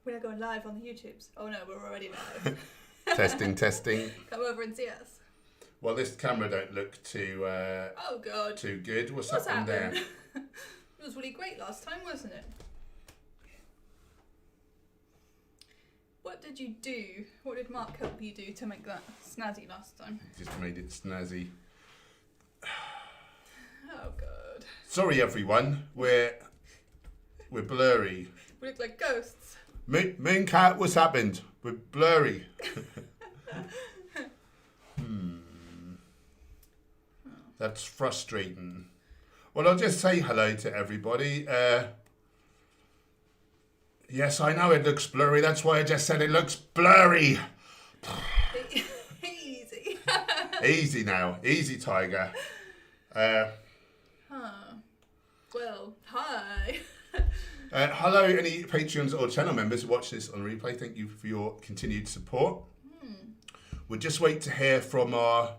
We're not going live on the YouTubes. Oh no, we're already live. Testing. Come over and see us. Well, this camera don't look too oh god, too good. What's happened there? It was really great last time, wasn't it? What did you do? What did Mark help you do to make that snazzy last time? Just made it snazzy. Oh god. Sorry everyone, we're blurry. We look like ghosts. Mooncat, what's happened? We're blurry. That's frustrating. Well, I'll just say hello to everybody. Yes, I know it looks blurry. That's why I just said it looks blurry. Easy. Easy now. Easy, Tiger. Well, hi. Hello, any Patreons or channel members who watch this on replay. Thank you for your continued support. We'll just wait to hear from our...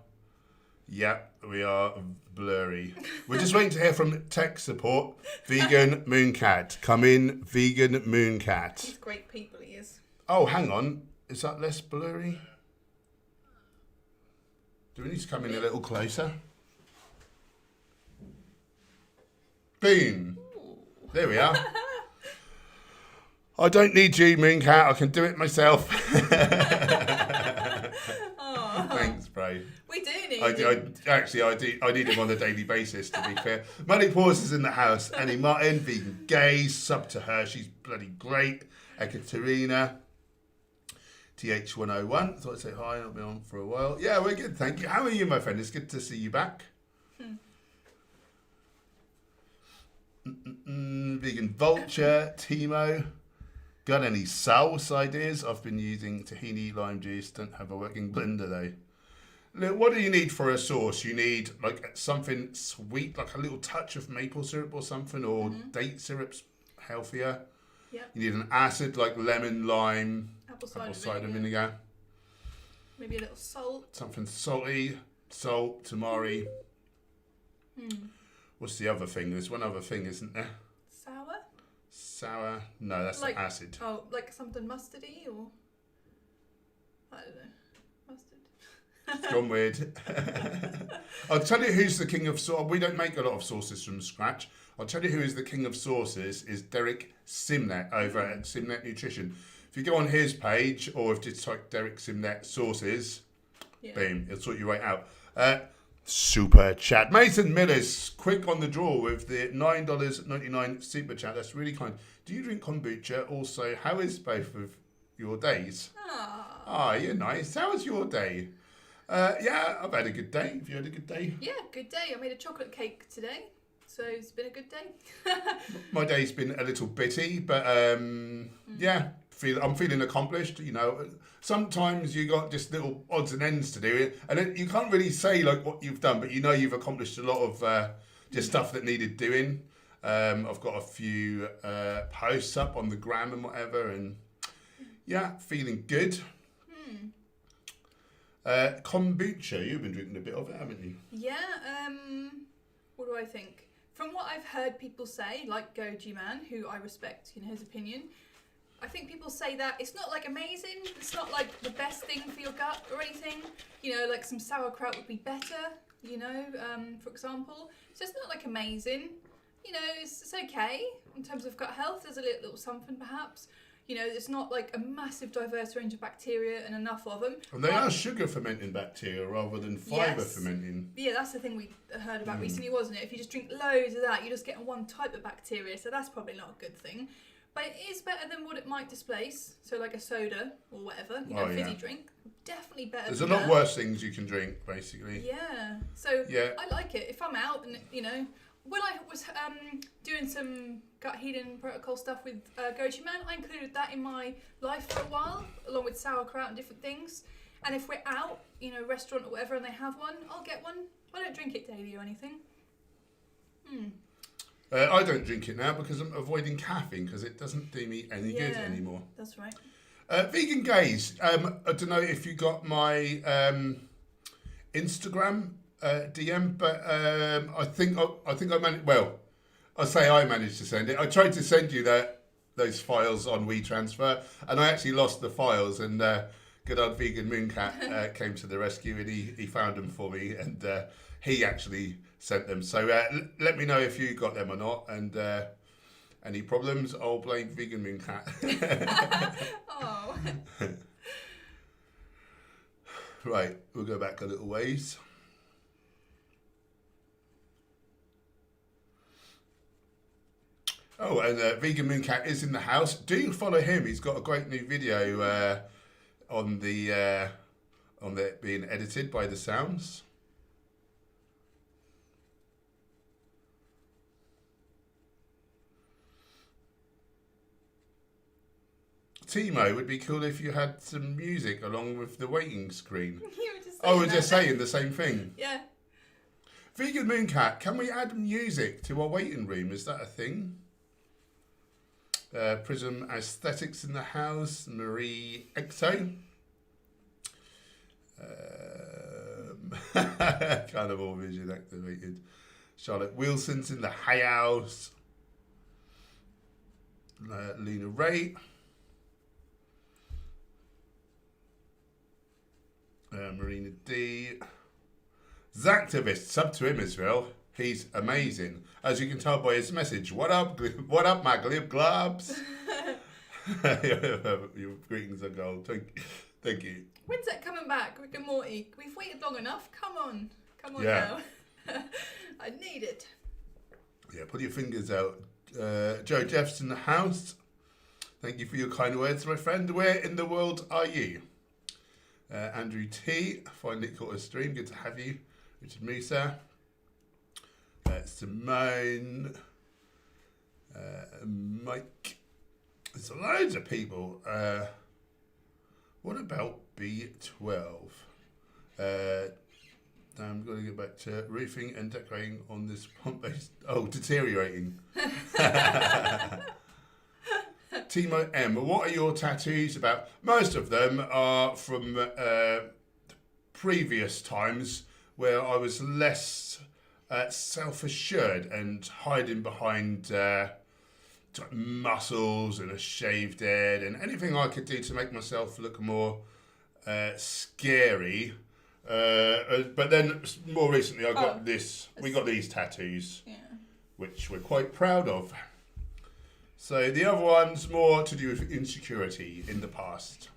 Yeah, we are blurry. We're just waiting to hear from tech support. Vegan Mooncat. Come in, Vegan Mooncat. He's great people, he is. Oh, hang on. Is that less blurry? Do we need to come in a little closer? Boom. Ooh. There we are. I don't need you, Mooncat. I can do it myself. Thanks, bro. We do need I need him on a daily basis, to be fair. Money Paws is in the house. Annie Martin, Vegan Gaze, sub to her. She's bloody great. Ekaterina, TH101. Thought I'd say hi. I've been on for a while. Yeah, we're good, thank you. How are you, my friend? It's good to see you back. Vegan Vulture, Timo. Got any sauce ideas? I've been using tahini lime juice. Don't have a working blender though. Look, what do you need for a sauce? You need like something sweet, like a little touch of maple syrup or something, or date syrup's healthier. Yep. You need an acid like lemon, lime, apple cider vinegar. Maybe a little salt. Something salty, salt, tamari. What's the other thing? There's one other thing, isn't there? Sour? No, that's like, acid. Oh, like something mustardy or... I don't know. Mustard? It's gone weird. I'll tell you who's the king of sauce. We don't make a lot of sauces from scratch. I'll tell you who is the king of sauces is Derek Simnet over at Simnet Nutrition. If you go on his page or if you just type Derek Simnet sauces, boom, it'll sort you right out. Super chat. Mason Miller's quick on the draw with the $9.99 super chat. That's really kind. Do you drink kombucha? Also, how is both of your days? You're nice. How was your day? Yeah, I've had a good day. Have you had a good day? Yeah, good day. I made a chocolate cake today, so it's been a good day. My day's been a little bitty, but yeah, I'm feeling accomplished. You know, sometimes you got just little odds and ends to do, and you can't really say like what you've done, but you know you've accomplished a lot of just stuff that needed doing. I've got a few posts up on the gram and whatever, and yeah, feeling good. Kombucha, you've been drinking a bit of it, haven't you? Yeah. What do I think? From what I've heard people say, like Goji Man, who I respect, his opinion. I think people say that it's not like amazing. It's not like the best thing for your gut or anything. Like some sauerkraut would be better. For example. So it's not like amazing. It's okay in terms of gut health. There's a little something perhaps. It's not like a massive diverse range of bacteria and enough of them. And they are sugar fermenting bacteria rather than fibre fermenting. Yeah, that's the thing we heard about recently, wasn't it? If you just drink loads of that, you're just getting one type of bacteria, so that's probably not a good thing. But it is better than what it might displace. So like a soda or whatever, fizzy drink. Definitely better. There's a lot worse things you can drink, basically. Yeah. So I like it. If I'm out and, when I was doing some gut healing protocol stuff with Goji Man, I included that in my life for a while, along with sauerkraut and different things. And if we're out, restaurant or whatever, and they have one, I'll get one. I don't drink it daily or anything. I don't drink it now because I'm avoiding caffeine because it doesn't do me any good anymore. That's right. Vegan Gaze. I don't know if you got my Instagram DM, but I think I managed. Well, I say I managed to send it. I tried to send you that those files on WeTransfer, and I actually lost the files, and good old vegan Mooncat came to the rescue, and he found them for me, and he actually sent them. So let me know if you got them or not, and any problems, I'll blame vegan Mooncat. Oh. Right, we'll go back a little ways. Oh, and Vegan Mooncat is in the house. Do follow him. He's got a great new video on the being edited by the sounds. Timo, would be cool if you had some music along with the waiting screen. You were just saying Oh, we're that. just saying the same thing. Yeah. Vegan Mooncat, can we add music to our waiting room? Is that a thing? Prism Aesthetics in the house. Marie Exo. Carnival Vision activated. Charlotte Wilson's in the house. Lena Ray. Marina D. Zactivist, sub to him, Israel. He's amazing. As you can tell by his message. What up, my glib globs? Your greetings are gold. Thank you. When's that coming back, Rick and Morty? We've waited long enough. Come on Yeah. now. I need it. Yeah, put your fingers out. Joe Jeff's in the house. Thank you for your kind words, my friend. Where in the world are you? Andrew T. Finally caught a stream. Good to have you. Richard Musa. Simone. Mike. There's loads of people. What about B12? I'm going to get back to roofing and decorating on this plant-based... Oh, deteriorating. Timo M, what are your tattoos about? Most of them are from previous times where I was less self-assured and hiding behind muscles and a shaved head and anything I could do to make myself look more scary. But then more recently I got we got these tattoos, which we're quite proud of. So the other one's more to do with insecurity in the past.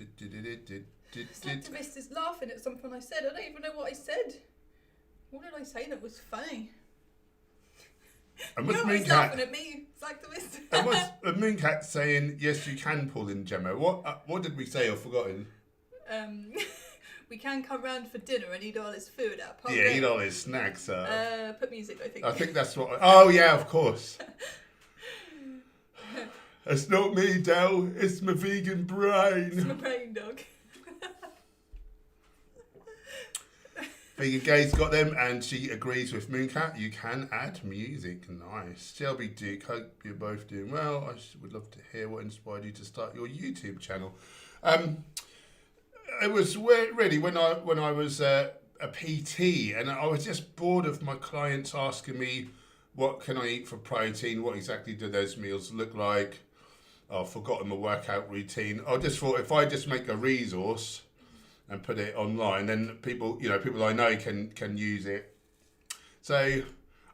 Activist is laughing at something I said. I don't even know what I said. What did I say that was funny? And You're always laughing at me, Activist. And was Mooncat saying, yes, you can pull in Gemma? What did we say? I've forgotten. We can come round for dinner and eat all his food at Paul Yeah, Kerton. eat all his snacks. Put music, I think. I think that's what... Oh, yeah, of course. It's not me, Del. It's my vegan brain. It's my brain dog. Vegan Gay's got them, and she agrees with Mooncat. You can add music. Nice. Shelby Duke, hope you're both doing well. I would love to hear what inspired you to start your YouTube channel. It was really when I was a PT, and I was just bored of my clients asking me, what can I eat for protein? What exactly do those meals look like? I've forgotten my workout routine. I just thought if I just make a resource and put it online, then people I know can use it. So,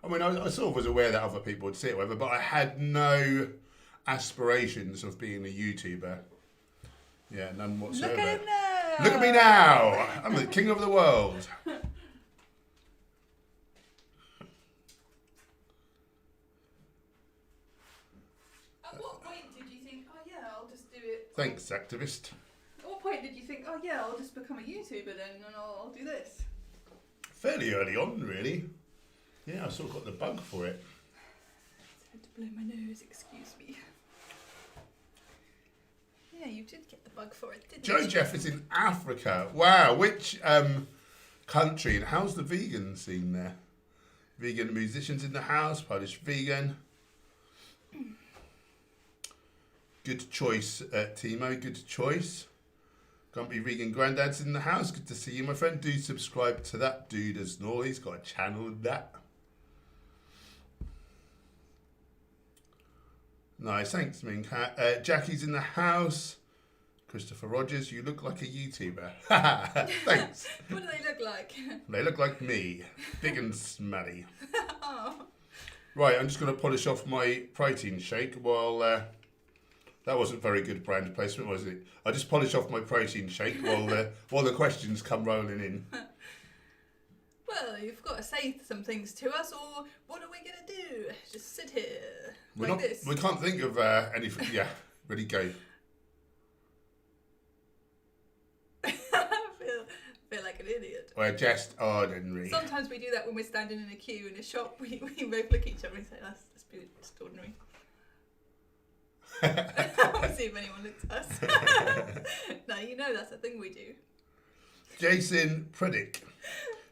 I mean, I sort of was aware that other people would see it, whatever, but I had no aspirations of being a YouTuber. Yeah, none whatsoever. Look at him now! Look at me now! I'm the king of the world. At what point did you think, oh yeah, I'll just do it? Thanks, activist. At what point did you think, oh yeah, I'll just become a YouTuber then and I'll do this? Fairly early on, really. Yeah, I sort of got the bug for it. I had to blow my nose, excuse me. Yeah, you did get the bug for it, didn't Joe you? Jeff is in Africa. Wow, which country? And how's the vegan scene there? Vegan musicians in the house, Polish vegan. Good choice, Timo, good choice. Grumpy vegan granddad's in the house. Good to see you, my friend. Do subscribe to that dude as Norway. He's got a channel and that. Nice, thanks, Mean Cat. Jackie's in the house. Christopher Rogers, you look like a YouTuber. Thanks. What do they look like? They look like me, big and smelly. Oh. Right, I'm just going to polish off my protein shake while... that wasn't very good brand placement, was it? I just polish off my protein shake while the questions come rolling in. Well, you've got to say some things to us, or what are we going to do? Just sit here this? We can't think of anything. Yeah, ready, go. I feel like an idiot. We're just ordinary. Sometimes we do that when we're standing in a queue in a shop. We both look at each other and say, that's just ordinary. We'll see if anyone looks at us. No, you know that's a thing we do. Jason Predick.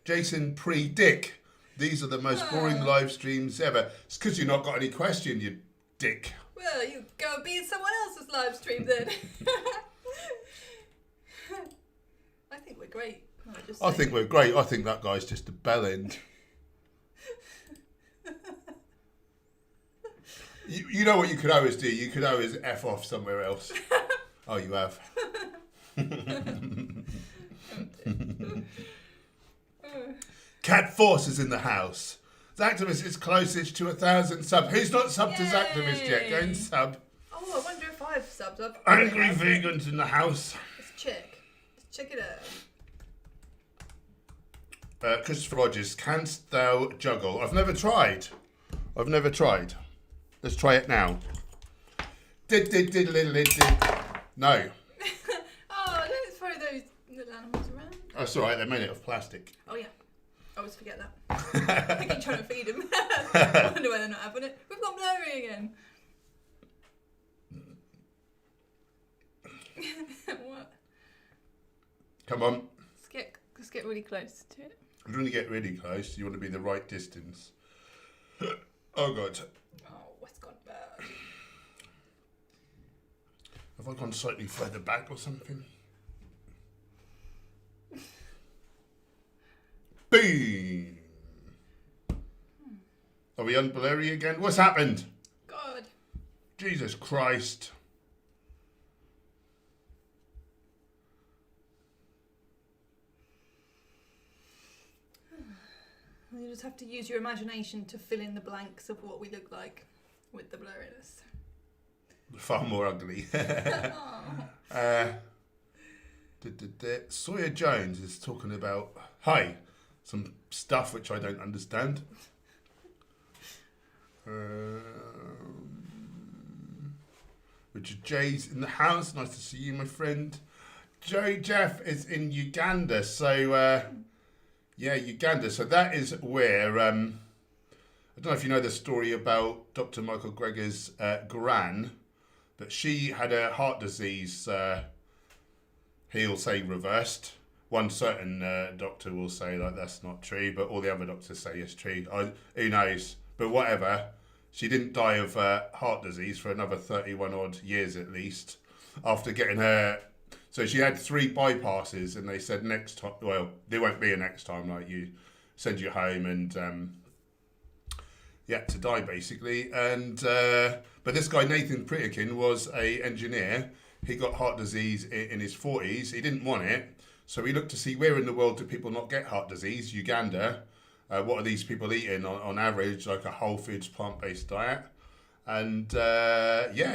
Jason Pre-Dick. These are the most boring live streams ever. It's because you've not got any question, you dick. Well, you go and be in someone else's live stream then. I think we're great. I think we're great. I think that guy's just a bellend. You know what you could always do? You could always F off somewhere else. Oh, you have. Cat Force is in the house. Zactivist is closest to 1,000 subs. Who's not subbed to Zactivist yet? Go and sub. Oh, I wonder if I've subbed up. Angry vegans in the house. Let's check. Let's check it out. Christopher Rogers, canst thou juggle? I've never tried. Let's try it now. No. Oh, don't throw those little animals around. That's all right. They made it of plastic. Oh, yeah. I always forget that. I keep trying to feed them. I wonder why they're not having it. We've got blurry again. What? Come on. Let's get really close to it. You want to get really close. You want to be the right distance. Oh, God. Oh, what's gone bad? Have I gone slightly further back or something? Boom! Are we unblurry again? What's happened? God. Jesus Christ. You just have to use your imagination to fill in the blanks of what we look like with the blurriness. Far more ugly. Sawyer Jones is talking about, some stuff which I don't understand. Richard J's in the house. Nice to see you, my friend. Joey Jeff is in Uganda. So, Uganda. So that is where, I don't know if you know the story about Dr. Michael Greger's gran, but she had a heart disease, he'll say reversed. One certain doctor will say like that's not true, but all the other doctors say it's true. Who knows? But whatever. She didn't die of heart disease for another 31 odd years at least after getting her. So she had 3 bypasses, and they said next time. Well, there won't be a next time. Like you send you home and to die basically. And but this guy Nathan Pritikin was a engineer. He got heart disease in his 40s. He didn't want it. So we looked to see where in the world do people not get heart disease? Uganda. What are these people eating on average, like a whole foods plant-based diet? And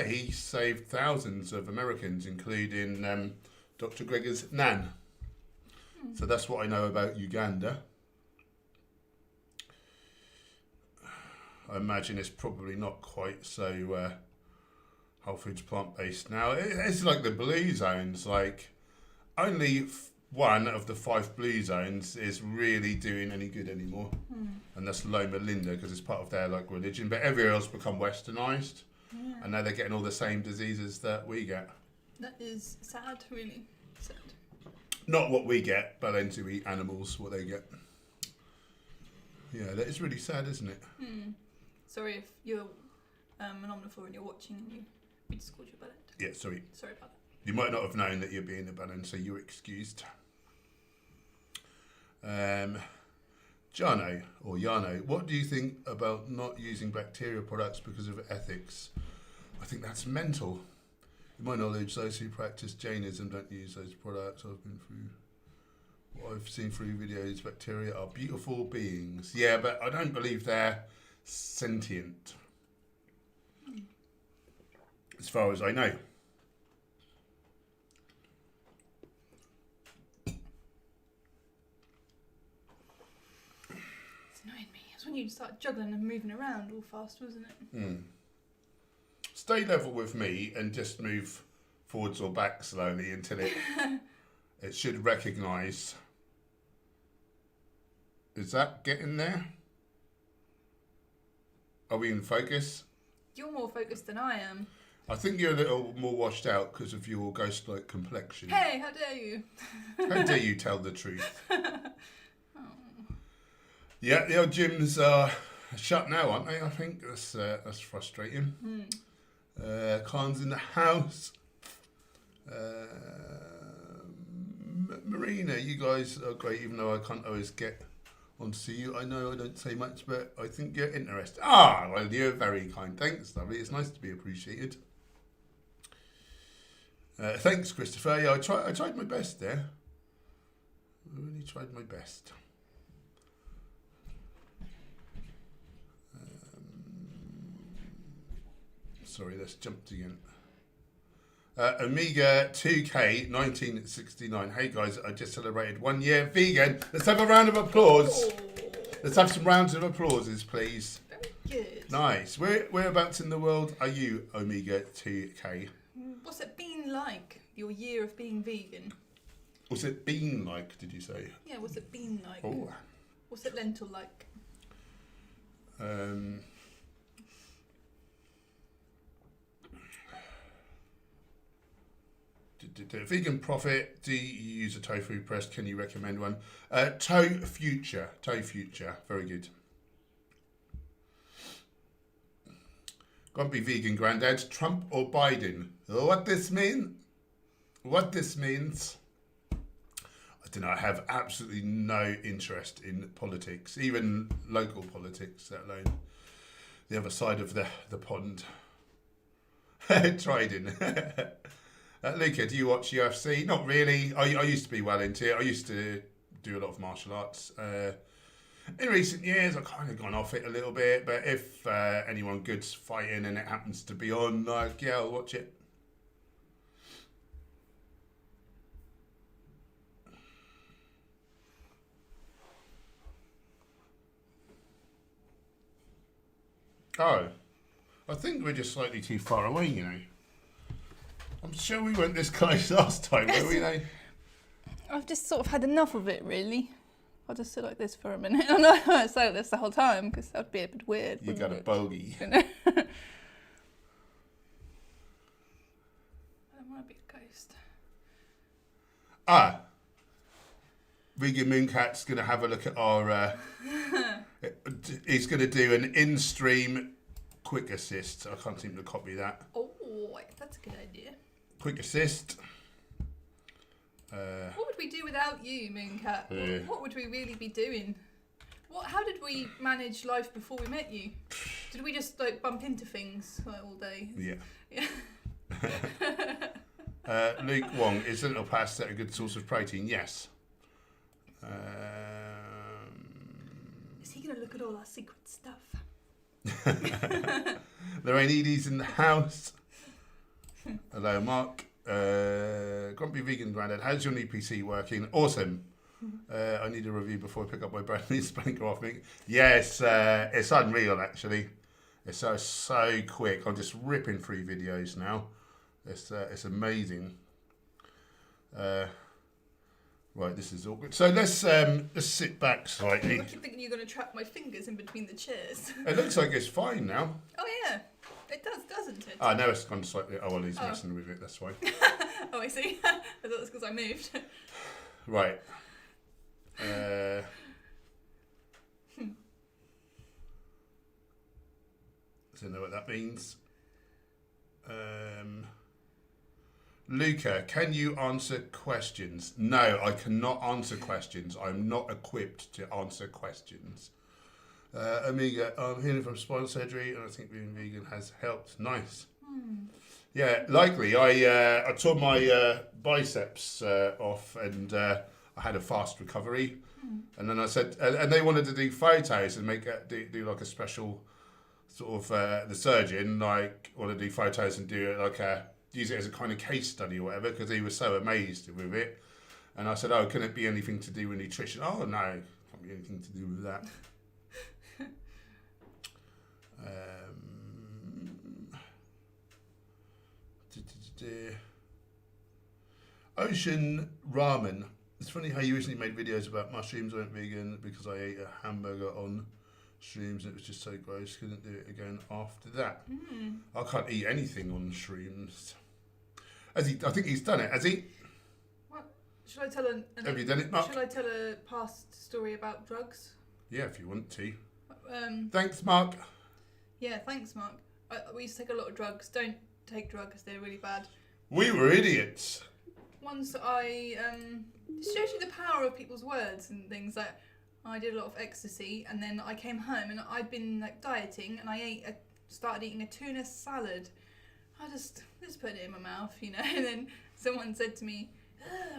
he saved thousands of Americans, including Dr. Greger's nan. So that's what I know about Uganda. I imagine it's probably not quite so whole foods plant-based now. It's like the blue zones, like only one of the 5 blue zones is really doing any good anymore, and that's Loma Linda because it's part of their like religion. But everywhere else become westernized, and now they're getting all the same diseases that we get. That is sad, really sad. Not what we get, but then to eat animals, what they get. Yeah, that is really sad, isn't it? Sorry if you're an omnivore and you're watching and we just called you a bellend. Yeah, sorry. Sorry about that. You might not have known that you're being a bellend, so you're excused. Jano, or Yano, what do you think about not using bacteria products because of ethics? I think that's mental. In my knowledge, those who practice Jainism don't use those products. I've been through what I've seen through videos. Bacteria are beautiful beings. Yeah, but I don't believe they're sentient. As far as I know. It's annoying me. It's when you start juggling and moving around all fast, wasn't it? Mm. Stay level with me and just move forwards or back slowly until it should recognise. Is that getting there? Are we in focus? You're more focused than I am. I think you're a little more washed out because of your ghost-like complexion. Hey, how dare you? How dare you tell the truth? Yeah, the old gyms are shut now, aren't they? I think that's frustrating. Khan's in the house. Marina, you guys are great, even though I can't always get on to see you. I know I don't say much, but I think you're interested. Well, you're very kind. Thanks, lovely. It's nice to be appreciated. Thanks, Christopher. Yeah, I tried my best there. I really tried my best. Sorry, let's jump again. Omega 2K 1969. Hey guys, I just celebrated 1 year vegan. Let's have a round of applause. Oh, Let's have some rounds of applauses, please. very good. Nice. Whereabouts in the world are you, Omega 2K? What's it been like, your year of being vegan? What's it been like, did you say? Yeah, what's it been like? Oh. What's it lentil like? Vegan Profit, do you use a tofu press? Can you recommend one? Toe Future, very good. Grumpy Vegan Grandad, Trump or Biden? What this means? I don't know, I have absolutely no interest in politics, even local politics, let alone the other side of the pond. Trident. Luca, do you watch UFC? Not really. I used to be well into it. I used to do a lot of martial arts. In recent years, I've kind of gone off it a little bit. But if anyone good's fighting and it happens to be on, yeah, I'll watch it. Oh, I think we're just slightly too far away, you know. I'm sure we weren't this close last time, were we? Though? I've just sort of had enough of it, really. I'll just sit like this for a minute. I know I say like this the whole time because that'd be a bit weird. You got a bogey. You know? I don't want to be a ghost. Vegan Mooncat's going to have a look at our... he's going to do an in-stream quick assist. I can't seem to copy that. Oh, that's a good idea. Quick assist. What would we do without you, Mooncat? What would we really be doing? How did we manage life before we met you? Did we just like bump into things like, all day? Yeah. Luke Wong, is lentil pasta a good source of protein? Yes. Is he going to look at all our secret stuff? Lorraine Edie's in the house. Hello, Mark. Grumpy Vegan Grandad, how's your new PC working? Awesome. I need a review before I pick up my brand new spanker off me. Yes, it's unreal actually. It's so quick. I'm just ripping through videos now. It's amazing. Right, this is awkward. So let's sit back slightly. I keep thinking you're going to trap my fingers in between the chairs. It looks like it's fine now. Oh yeah, it does, doesn't it? Oh, no, it's gone slightly. Oh, well, he's messing with it. That's why. Oh, I see. I thought it was because I moved. Right. Don't know what that means. Luca, can you answer questions? No, I cannot answer questions. I'm not equipped to answer questions. Amiga, I'm healing from spine surgery and I think being vegan has helped. Nice. Yeah, likely. I tore my biceps off, and I had a fast recovery. And then I said, and they wanted to do photos and do like a special sort of the surgeon like wanted to do photos and do it like use it as a kind of case study or whatever, because he was so amazed with it. And I said, oh, can it be anything to do with nutrition? Oh no, can't be anything to do with that. Ocean Ramen. It's funny how you recently made videos about mushrooms. I went vegan because I ate a hamburger on shrooms and it was just so gross. Couldn't do it again after that. I can't eat anything on shrooms. I think he's done it. Has he? What? Should I tell Have you done it, Mark? Should I tell a past story about drugs? Yeah, if you want to. Thanks, Mark. Yeah, thanks, Mark. We used to take a lot of drugs. Don't take drugs; they're really bad. We were idiots. Once it shows you the power of people's words and things. Like, I did a lot of ecstasy, and then I came home and I'd been like dieting, and I started eating a tuna salad. I just put it in my mouth, you know. And then someone said to me,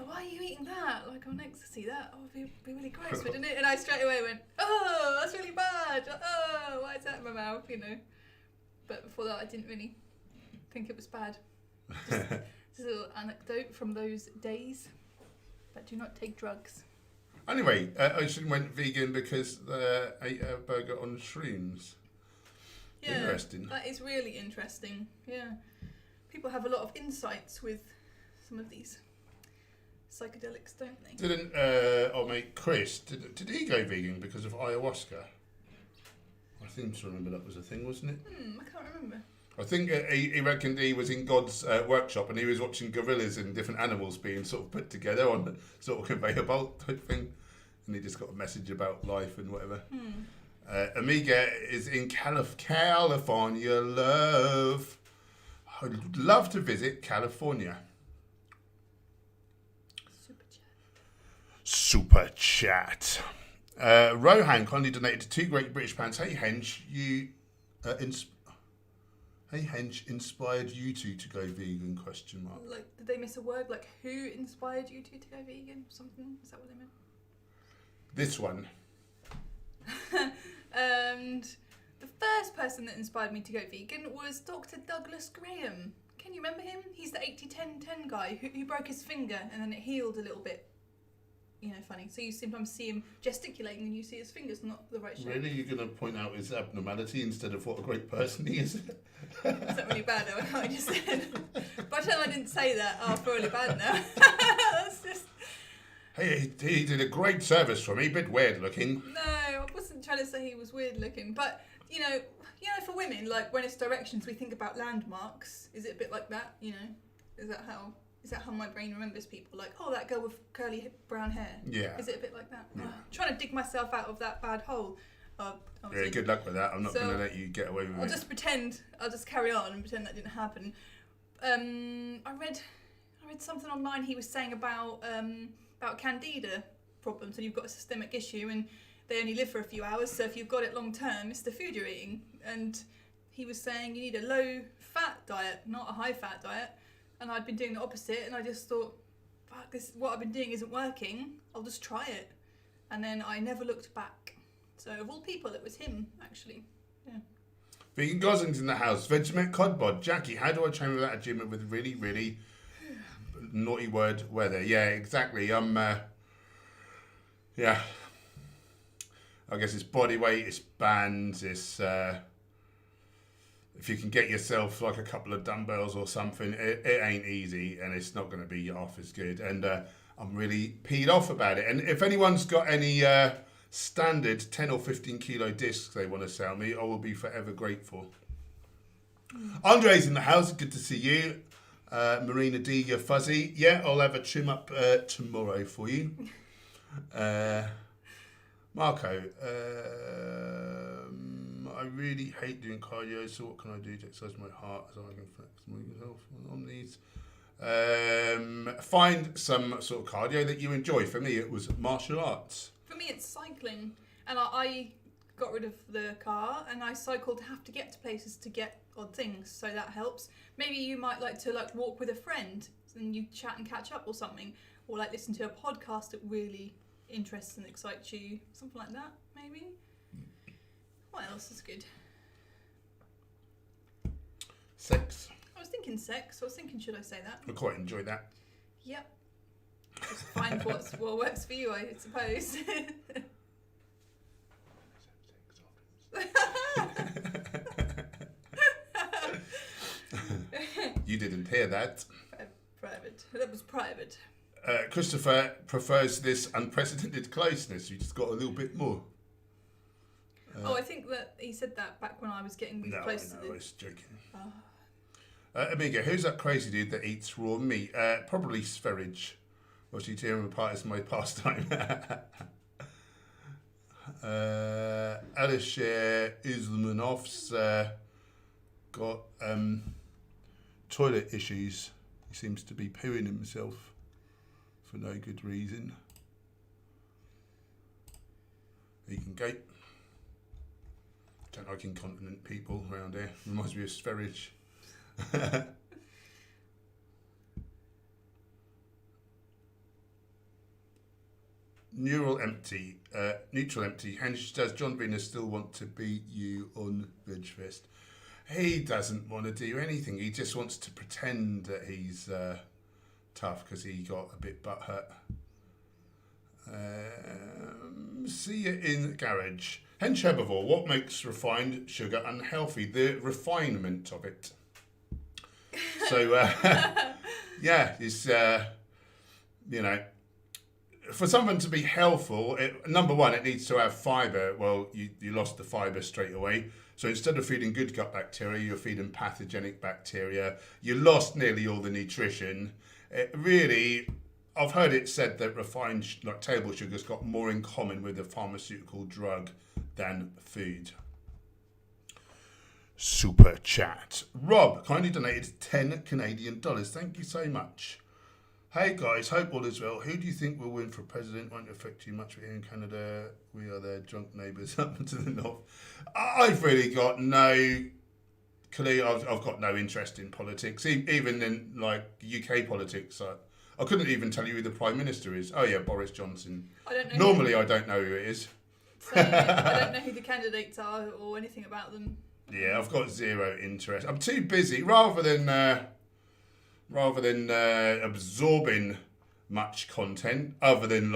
"Why are you eating that? Like on ecstasy, that would be really gross, wouldn't it?" And I straight away went, "Oh, that's really bad. Oh, why is that in my mouth?" You know. But before that, I didn't really think it was bad. Just a little anecdote from those days. But do not take drugs. Anyway, Ocean went vegan because they ate a burger on shrooms. Yeah, interesting. That is really interesting. Yeah, people have a lot of insights with some of these psychedelics, don't they? Didn't our mate Chris, did he go vegan because of ayahuasca? I seem to remember that was a thing, wasn't it? I can't remember. I think he reckoned he was in God's workshop and he was watching gorillas and different animals being sort of put together on the sort of conveyor belt type thing. And he just got a message about life and whatever. Amiga is in California, love. I'd love to visit California. Super chat. Rohan kindly donated 2 Great British pounds. Hey Hench, Hench inspired you two to go vegan? ? Like, did they miss a word? Like, who inspired you two to go vegan? Something? Is that what they meant? This one. And the first person that inspired me to go vegan was Dr. Douglas Graham. Can you remember him? He's the 80-10-10 guy who broke his finger and then it healed a little bit. You know, funny. So you sometimes see him gesticulating and you see his fingers not the right shape. Really? You're going to point out his abnormality instead of what a great person he is? Is that really bad though, what I just said? By the time I didn't say that, I feel really bad now. That's just... Hey, he did a great service for me, a bit weird looking. No, I wasn't trying to say he was weird looking, but you know, for women, like when it's directions, we think about landmarks. Is it a bit like that? You know, is that how my brain remembers people? Like, oh, that girl with curly brown hair. Yeah. Is it a bit like that? Yeah. Trying to dig myself out of that bad hole. Yeah, good luck with that. I'm not going to let you get away with it. I'll just pretend. I'll just carry on and pretend that didn't happen. I read something online. He was saying about candida problems, and you've got a systemic issue, and they only live for a few hours. So if you've got it long term, it's the food you're eating. And he was saying you need a low fat diet, not a high fat diet. And I'd been doing the opposite, and I just thought, fuck, what I've been doing isn't working. I'll just try it. And then I never looked back. So of all people, it was him, actually. Yeah. Vegan Gosling's in the house. Vegemite Codbod. Jackie, how do I train without a gym with really, really naughty word weather? Yeah, exactly. Yeah. I guess it's body weight, it's bands, it's... if you can get yourself like a couple of dumbbells or something, it ain't easy and it's not going to be off as good. And I'm really peed off about it. And if anyone's got any standard 10 or 15 kilo discs they want to sell me, I will be forever grateful. Andre's in the house. Good to see you. Marina D, you're fuzzy. Yeah, I'll have a trim up tomorrow for you. Marco, I really hate doing cardio, so what can I do to exercise my heart so I can flex myself on these? Find some sort of cardio that you enjoy. For me, it was martial arts. For me, it's cycling. And I got rid of the car and I cycle to have to get to places to get odd things, so that helps. Maybe you might like to walk with a friend and you chat and catch up or something, or listen to a podcast that really interests and excites you, something like that, maybe. What else is good? Sex. I was thinking sex. I was thinking, should I say that? I quite enjoy that. Yep. Just find what works for you, I suppose. You didn't hear that. Private. That was private. Christopher prefers this unprecedented closeness. You just got a little bit more. I think that he said that back when I was getting close to I the... was joking. Amiga, who's that crazy dude that eats raw meat? Probably Sverige. Watching tearing apart is my pastime. Alisher Islamanov's got toilet issues. He seems to be pooing himself for no good reason. Vegan gate. Don't like incontinent people around here. Reminds me of Sverige. Neutral empty. Hench, does John Venus still want to beat you on Vegfest? He doesn't want to do anything. He just wants to pretend that he's tough because he got a bit butthurt. See you in the garage. Hench Herbivore, what makes refined sugar unhealthy? The refinement of it. So, yeah, it's, for something to be healthful, number one, it needs to have fibre. Well, you lost the fibre straight away. So instead of feeding good gut bacteria, you're feeding pathogenic bacteria. You lost nearly all the nutrition. Really, I've heard it said that refined table sugar's got more in common with a pharmaceutical drug than food. Super chat. Rob kindly donated 10 Canadian dollars. Thank you so much. Hey guys, hope all is well. Who do you think will win for president? Won't affect you much. We're here in Canada. We are their drunk neighbours up to the north. I've really got no clue. I've got no interest in politics, even in UK politics. I couldn't even tell you who the Prime Minister is. Oh yeah, Boris Johnson. I don't know. Normally I don't know who it is. So I don't know who the candidates are or anything about them. Yeah, I've got zero interest. I'm too busy. Rather than absorbing much content, other than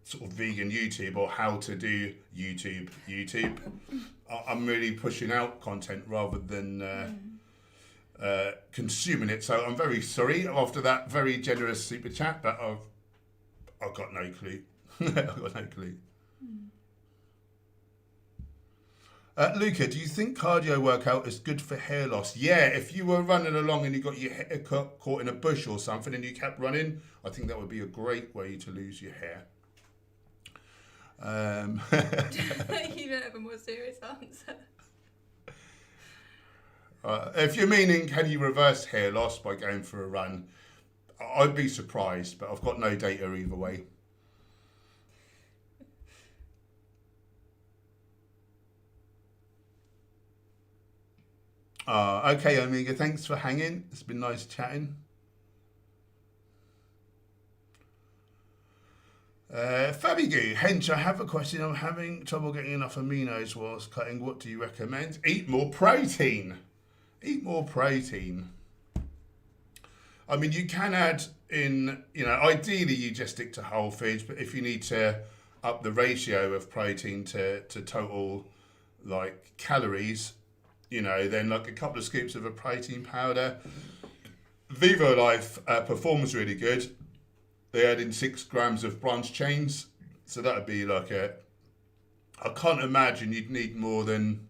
sort of vegan YouTube or how to do YouTube, I'm really pushing out content rather than consuming it. So I'm very sorry after that very generous super chat, but I've got no clue. I've got no clue. Luca, do you think cardio workout is good for hair loss? Yeah, if you were running along and you got your hair caught in a bush or something and you kept running, I think that would be a great way to lose your hair. You don't have a more serious answer. If you're meaning, can you reverse hair loss by going for a run? I'd be surprised, but I've got no data either way. Okay, Omega, thanks for hanging. It's been nice chatting. Fabigu, Hench, I have a question. I'm having trouble getting enough aminos whilst cutting. What do you recommend? Eat more protein. Eat more protein. I mean, you can add in, ideally you just stick to whole foods, but if you need to up the ratio of protein to total calories, then a couple of scoops of a protein powder. Vivo Life performs really good. They add in 6 grams of branch chains, so that would be I can't imagine you'd need more than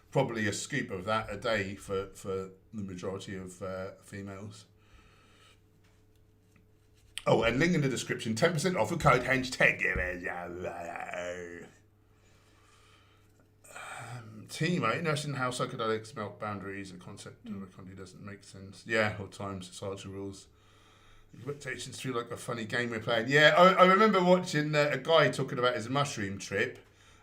probably a scoop of that a day for the majority of females. Oh, and link in the description, 10% off with code HENCH. Timo, interesting how psychedelics melt boundaries. The concept of a country doesn't make sense. Yeah, or time societal rules. Expectations feel like a funny game we're playing. Yeah, I remember watching a guy talking about his mushroom trip,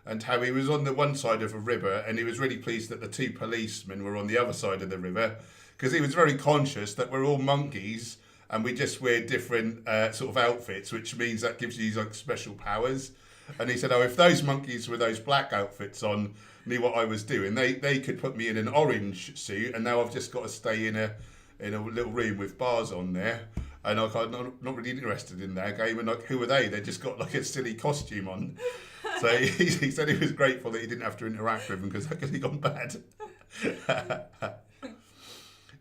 and how he was on the one side of a river and he was really pleased that the two policemen were on the other side of the river, because he was very conscious that we're all monkeys and we just wear different sort of outfits, which means that gives you like special powers. And he said, oh, if those monkeys with those black outfits on knew what I was doing, they could put me in an orange suit, and now I've just got to stay in a little room with bars on there. And I'm not really interested in that game. And like, who are they? They just got like a silly costume on. So he said he was grateful that he didn't have to interact with them because that could have gone bad.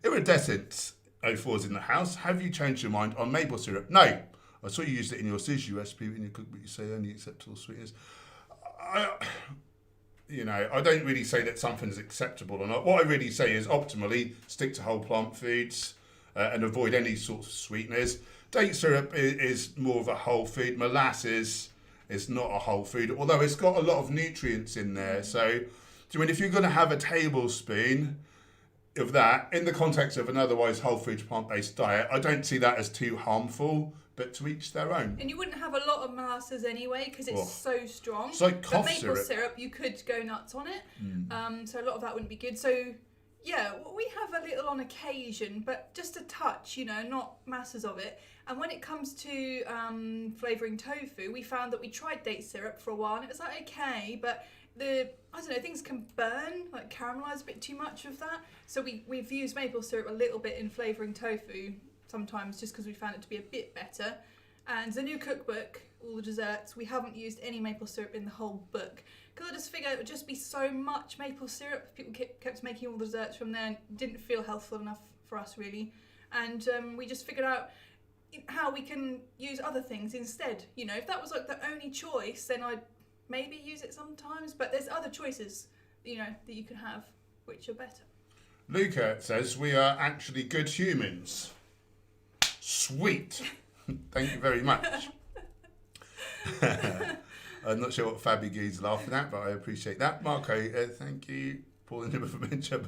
Iridescent 04's in the house. Have you changed your mind on maple syrup? No. I saw you used it in your sushi recipe in your cookbook. You say only acceptable sweetness. I don't really say that something's acceptable or not. What I really say is optimally stick to whole plant foods and avoid any sort of sweeteners. Date syrup is more of a whole food. Molasses is not a whole food, although it's got a lot of nutrients in there. So, if you're going to have a tablespoon of that in the context of an otherwise whole food plant-based diet, I don't see that as too harmful. But to each their own. And you wouldn't have a lot of molasses anyway because it's so strong. It's like cough but maple syrup. You could go nuts on it. So a lot of that wouldn't be good. So yeah, we have a little on occasion, but just a touch, not masses of it. And when it comes to flavouring tofu, we found that we tried date syrup for a while and it was like okay, but things can burn, like caramelise a bit too much of that. So we've used maple syrup a little bit in flavouring tofu sometimes just because we found it to be a bit better. And the new cookbook, all the desserts, we haven't used any maple syrup in the whole book because I just figured it would just be so much maple syrup. People kept making all the desserts from there and it didn't feel healthful enough for us really. And we just figured out how we can use other things instead. If that was like the only choice, then I'd maybe use it sometimes, but there's other choices that you can have which are better. Luca says we are actually good humans. Sweet. Thank you very much. I'm not sure what Fabi Gee's laughing at, but I appreciate that. Marco, thank you. Paul and Jimmy for Venture.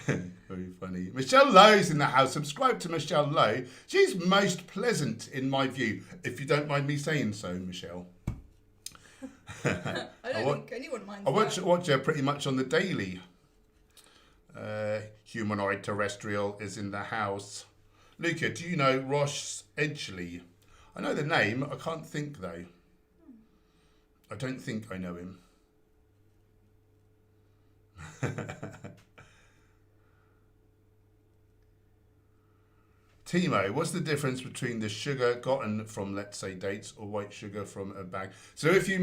Very funny. Michelle Lowe's in the house. Subscribe to Michelle Lowe. She's most pleasant in my view, if you don't mind me saying so, Michelle. I don't think anyone minds I watch her pretty much on the daily. Humanoid Terrestrial is in the house. Luca, do you know Ross Edgley? I know the name, I can't think though. I don't think I know him. Timo, what's the difference between the sugar gotten from, let's say, dates or white sugar from a bag? So if you're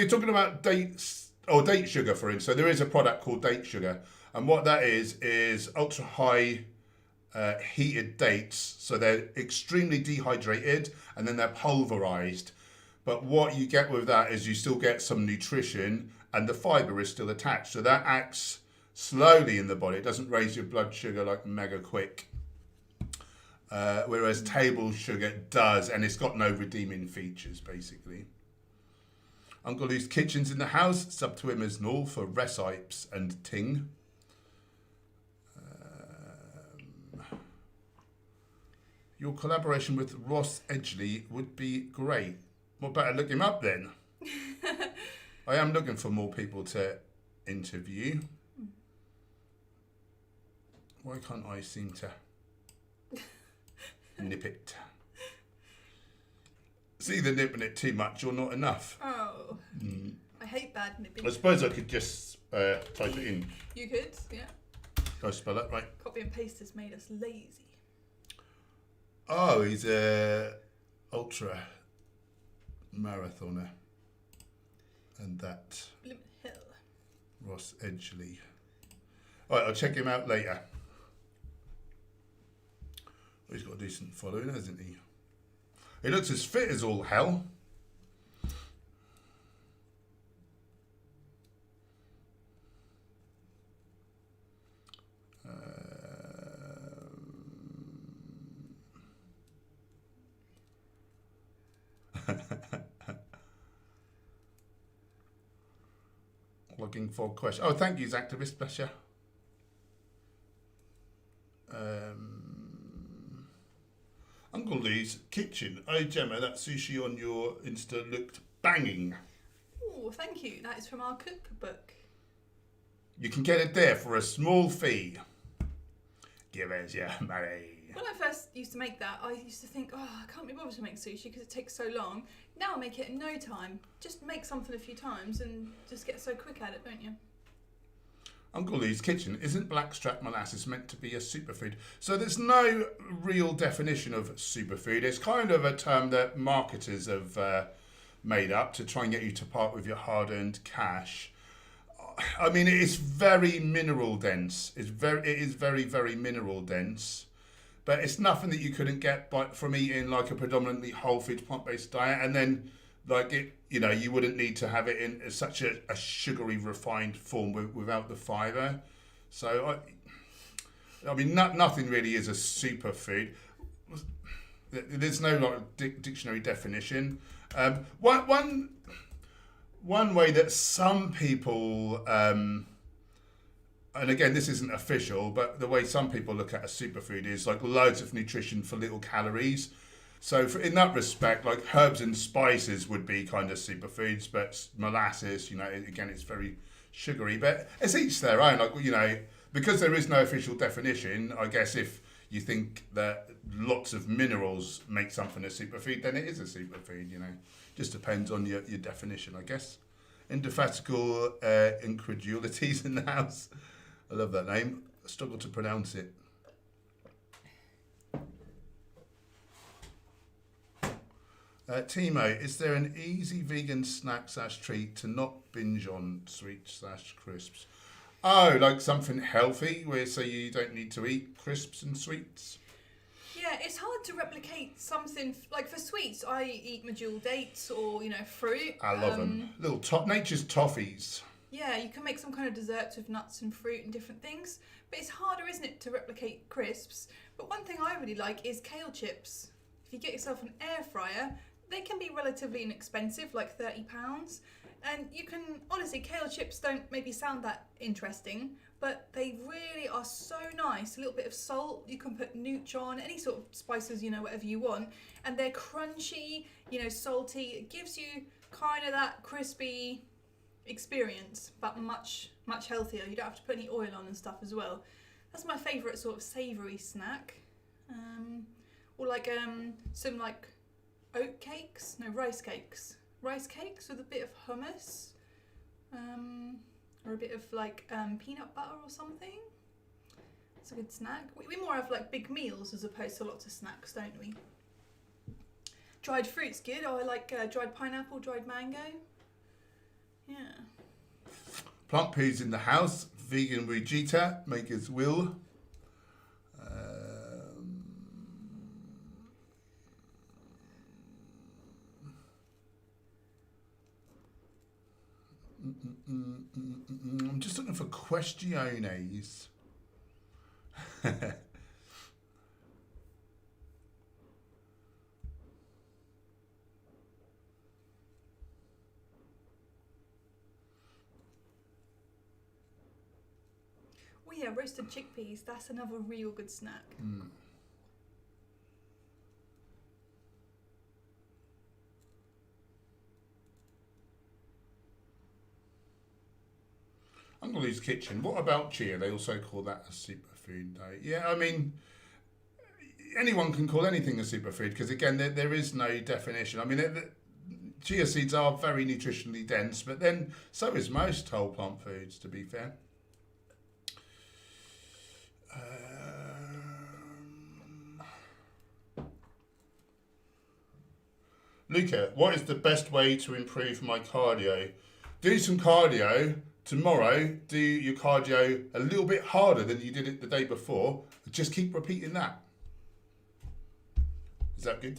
talking about dates or date sugar, for instance, so there is a product called date sugar. And what that is ultra high heated dates, so they're extremely dehydrated and then they're pulverized. But what you get with that is you still get some nutrition and the fiber is still attached. So that acts slowly in the body. It doesn't raise your blood sugar like mega quick. Whereas table sugar does, and it's got no redeeming features basically. Uncle Lou's Kitchen's in the house. Sub to him as Null for recipes and ting. Your collaboration with Ross Edgley would be great. Well, better look him up then. I am looking for more people to interview. Why can't I seem to nip it? It's either nipping it too much or not enough. Oh, I hate bad nipping. I suppose I could just type it in. You could, yeah. Can I spell it right? Copy and paste has made us lazy. Oh, he's a ultra marathoner. And that Limit Hill. Ross Edgley. All right, I'll check him out later. Oh, he's got a decent following, hasn't he? He looks as fit as all hell. Looking for question. Oh, thank you, activist. Bless you. Uncle Lee's Kitchen. Oh, Gemma, that sushi on your Insta looked banging. Oh, thank you. That is from our cookbook. You can get it there for a small fee. Give us your money. When I first used to make that, I used to think, oh, I can't be bothered to make sushi because it takes so long. Now I make it in no time. Just make something a few times and just get so quick at it, don't you? Uncle Lee's Kitchen. Isn't blackstrap molasses meant to be a superfood? So there's no real definition of superfood. It's kind of a term that marketers have made up to try and get you to part with your hard-earned cash. I mean, it is very mineral dense. It is very, very mineral dense. But it's nothing that you couldn't get from eating like a predominantly whole food plant-based diet, and then like it, you know, you wouldn't need to have it in such a sugary refined form without the fibre. So I mean, nothing really is a superfood. There's no like dictionary definition. One way that some people and again, this isn't official, but the way some people look at a superfood is like loads of nutrition for little calories. So in that respect, like herbs and spices would be kind of superfoods, but molasses, you know, again, it's very sugary. But it's each their own. Like, you know, because there is no official definition, I guess if you think that lots of minerals make something a superfood, then it is a superfood, you know. Just depends on your definition, I guess. Indefatigable incredulities in the house. I love that name. I struggle to pronounce it. Timo, is there an easy vegan snack / treat to not binge on sweets / crisps? Oh, like something healthy so you don't need to eat crisps and sweets? Yeah, it's hard to replicate something, like for sweets, I eat medjool dates or, you know, fruit. I love them. Little nature's toffees. Yeah, you can make some kind of desserts with nuts and fruit and different things, but it's harder, isn't it, to replicate crisps? But one thing I really like is kale chips. If you get yourself an air fryer, they can be relatively inexpensive, like £30. And you can, honestly, kale chips don't maybe sound that interesting, but they really are so nice. A little bit of salt, you can put nooch on, any sort of spices, you know, whatever you want. And they're crunchy, you know, salty. It gives you kind of that crispy experience, but much healthier. You don't have to put any oil on and stuff as well. That's my favourite sort of savoury snack. Or like some like oat cakes, no, rice cakes. Rice cakes with a bit of hummus, or a bit of like peanut butter or something. It's a good snack. We more have like big meals as opposed to lots of snacks, don't we? Dried fruit's good. Oh, I like dried pineapple, dried mango. Yeah. Plant poo's in the house. Vegan Vegeta, Maker's Will. I'm just looking for questiones. Oh yeah, roasted chickpeas. That's another real good snack. Uncle Lee's Kitchen. What about chia? They also call that a superfood. Yeah, I mean, anyone can call anything a superfood because, again, there is no definition. I mean, chia seeds are very nutritionally dense, but then so is most whole plant foods, to be fair. Luca, what is the best way to improve my cardio? Do some cardio. Tomorrow, do your cardio a little bit harder than you did it the day before. Just keep repeating that. Is that good?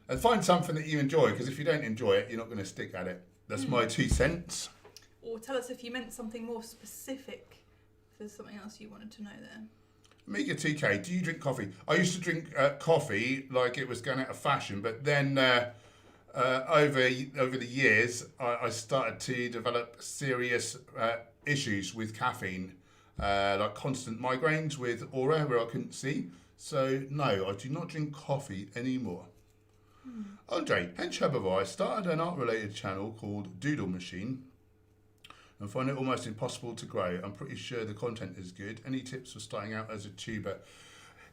And find something that you enjoy, because if you don't enjoy it, you're not going to stick at it. That's my 2 cents. Or tell us if you meant something more specific. If there's something else you wanted to know there. Mega TK, do you drink coffee? I used to drink coffee like it was going out of fashion, but then over the years, I started to develop serious issues with caffeine, like constant migraines with aura where I couldn't see. So no, I do not drink coffee anymore. Andre, Hench Herbivore, I started an art-related channel called Doodle Machine and find it almost impossible to grow. I'm pretty sure the content is good. Any tips for starting out as a tuber?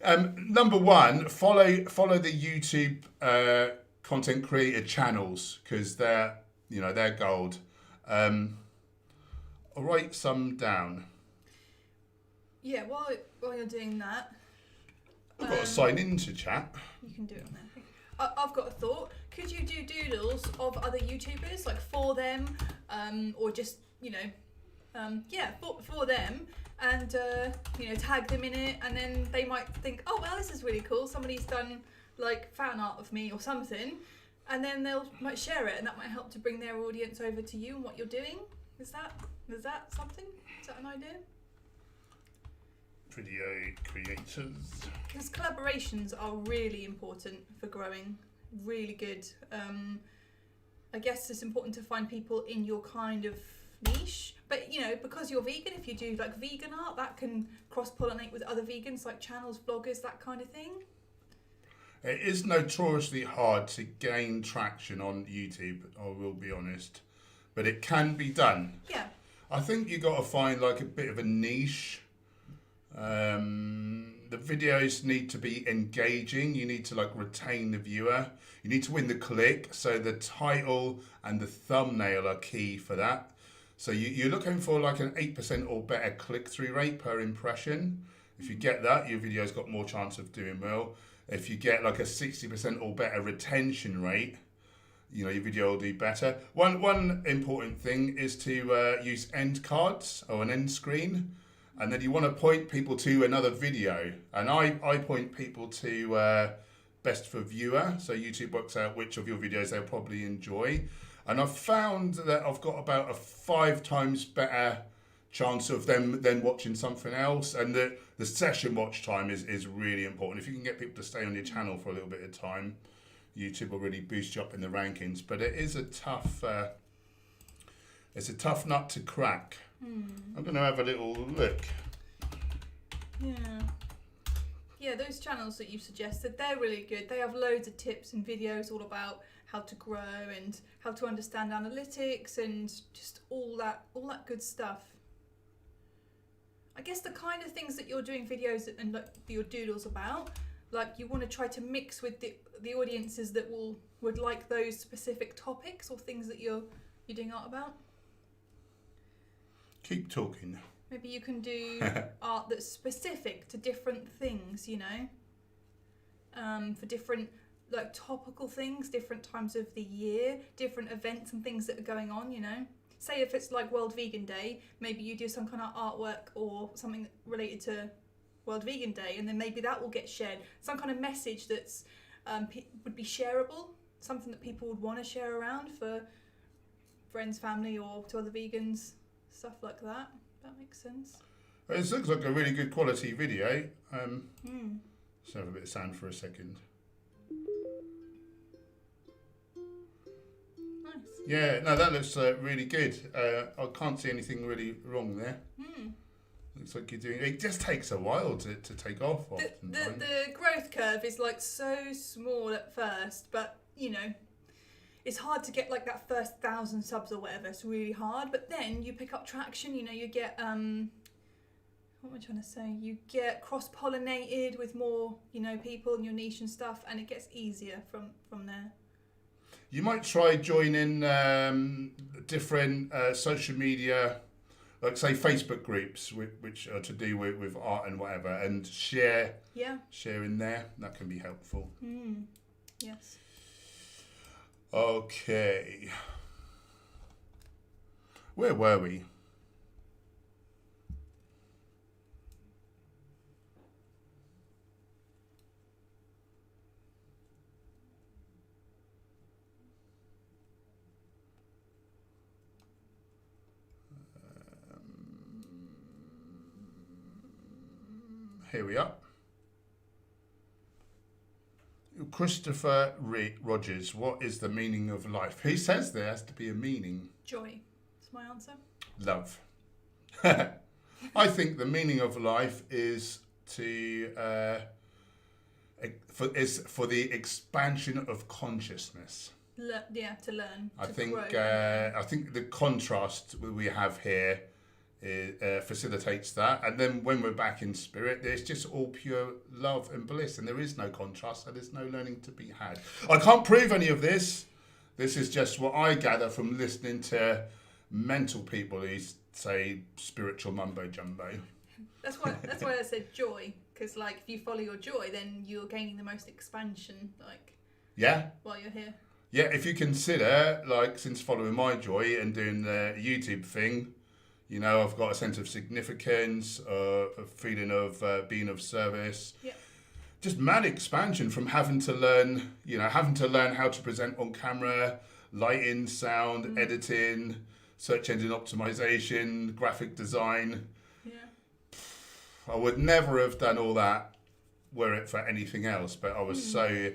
Number one, follow the YouTube content creator channels, because they're gold. I'll write some down. Yeah, while you're doing that, I've got to sign into chat. you can do it on there. I've got a thought. Could you do doodles of other YouTubers, like for them, or just for them, and tag them in it, and then they might think, oh well, this is really cool. Somebody's done like fan art of me or something, and then might share it, and that might help to bring their audience over to you and what you're doing. Is that something? Is that an idea? Video creators. Because collaborations are really important for growing. Really good. I guess it's important to find people in your kind of niche. But because you're vegan, if you do like vegan art, that can cross-pollinate with other vegans, like channels, vloggers, that kind of thing. It is notoriously hard to gain traction on YouTube, I will be honest. But it can be done. Yeah. I think you got to find like a bit of a niche. The videos need to be engaging. You need to like retain the viewer. You need to win the click. So the title and the thumbnail are key for that. So you're looking for like an 8% or better click-through rate per impression. If you get that, your video's got more chance of doing well. If you get like a 60% or better retention rate, your video will do better. One important thing is to use end cards or an end screen. And then you want to point people to another video. And I point people to best for viewer. So YouTube works out which of your videos they'll probably enjoy. And I've found that I've got about a 5 times better chance of them then watching something else. And the session watch time is really important. If you can get people to stay on your channel for a little bit of time, YouTube will really boost you up in the rankings. But it is a tough nut to crack. I'm going to have a little look. Yeah, those channels that you've suggested, they're really good. They have loads of tips and videos all about how to grow and how to understand analytics and just all that good stuff. I guess the kind of things that you're doing videos and like your doodles about, like you want to try to mix with the audiences that would like those specific topics or things that you're doing art about. Keep talking. Maybe you can do art that's specific to different things, for different like topical things, different times of the year, different events and things that are going on, Say if it's like World Vegan Day, maybe you do some kind of artwork or something related to World Vegan Day, and then maybe that will get shared. Some kind of message that's would be shareable, something that people would want to share around for friends, family, or to other vegans. Stuff like that. That makes sense. It looks like a really good quality video. Let's have a bit of sound for a second. Nice. Yeah, no, that looks really good. I can't see anything really wrong there. Looks like you're doing. It just takes a while to take off. The growth curve is like so small at first, but it's hard to get like that first 1,000 subs or whatever. It's really hard, but then you pick up traction. You get what am I trying to say? You get cross-pollinated with more people in your niche and stuff, and it gets easier from there. You might try joining different social media, like say Facebook groups, which are to do with art and whatever, and share in there. That can be helpful. Yes. Okay. Where were we? Here we are. Christopher Rogers, what is the meaning of life? Who says there has to be a meaning? Joy. That's my answer. Love. I think the meaning of life is to for the expansion of consciousness. To learn. I think the contrast we have here facilitates that, and then when we're back in spirit, there's just all pure love and bliss, and there is no contrast, and there's no learning to be had. I can't prove any of this. This is just what I gather from listening to mental people who say spiritual mumbo jumbo. That's why I said joy, because like if you follow your joy, then you're gaining the most expansion. Like while you're here. Yeah, if you consider, like, since following my joy and doing the YouTube thing, you know, I've got a sense of significance, a feeling of being of service. Yeah. Just mad expansion from having to learn how to present on camera, lighting, sound, editing, search engine optimization, graphic design. Yeah. I would never have done all that were it for anything else, but I was so...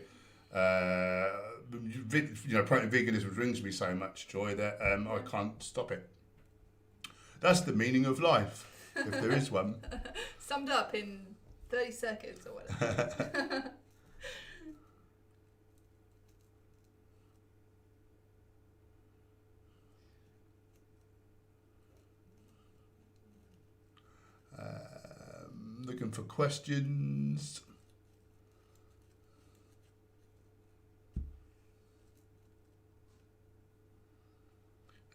protein veganism brings me so much joy that I can't stop it. That's the meaning of life, if there is one. Summed up in 30 seconds or whatever. Looking for questions.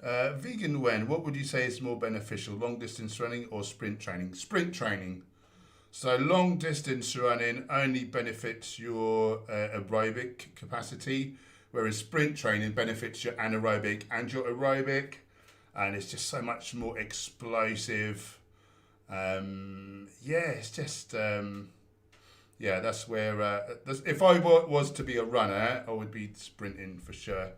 Vegan when? What would you say is more beneficial, long distance running or sprint training? Sprint training. So long distance running only benefits your aerobic capacity, whereas sprint training benefits your anaerobic and your aerobic, and it's just so much more explosive. It's just that's where if I was to be a runner, I would be sprinting for sure.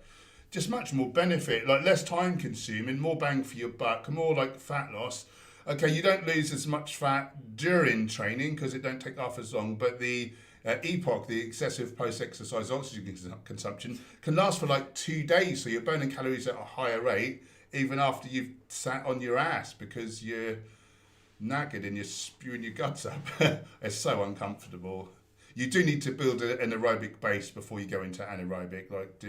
Just much more benefit, like less time consuming, more bang for your buck, more like fat loss. Okay, you don't lose as much fat during training because it don't take half as long, but the EPOC, the excessive post-exercise oxygen consumption, can last for like 2 days, so you're burning calories at a higher rate even after you've sat on your ass because you're knackered and you're spewing your guts up. It's so uncomfortable. You do need to build an aerobic base before you go into anaerobic, like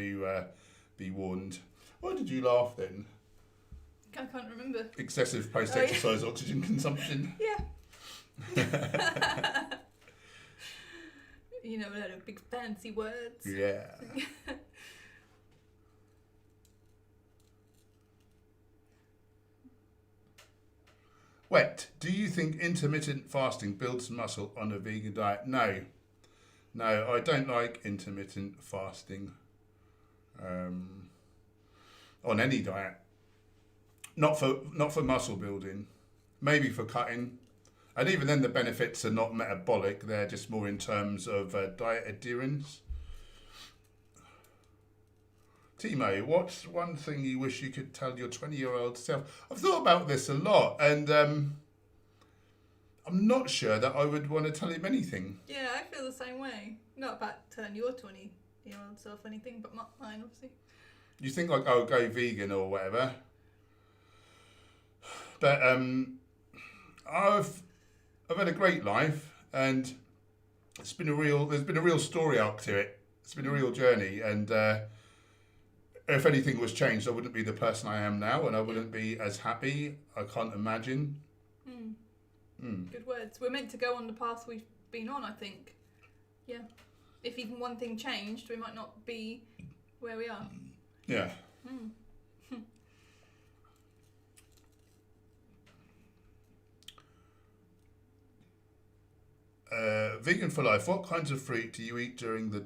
be warned. Why did you laugh then? I can't remember. Excessive post-exercise oxygen consumption. Yeah. You know, a lot of big fancy words. Yeah. Wet. Do you think intermittent fasting builds muscle on a vegan diet? No, I don't like intermittent fasting. On any diet, not for muscle building, maybe for cutting, and even then the benefits are not metabolic, they're just more in terms of diet adherence. Timo, what's one thing you wish you could tell your 20-year-old self? I've thought about this a lot, and I'm not sure that I would want to tell him anything. Yeah, I feel the same way. Not about telling your 20-year-old self anything, but mine, obviously. You think like, oh, go vegan or whatever. But I've had a great life, and there's been a real story arc to it. It's been a real journey, and if anything was changed, I wouldn't be the person I am now, and I wouldn't be as happy. I can't imagine. Good words. We're meant to go on the path we've been on, I think. Yeah. If even one thing changed, we might not be where we are. Yeah. Vegan for life. What kinds of fruit do you eat during the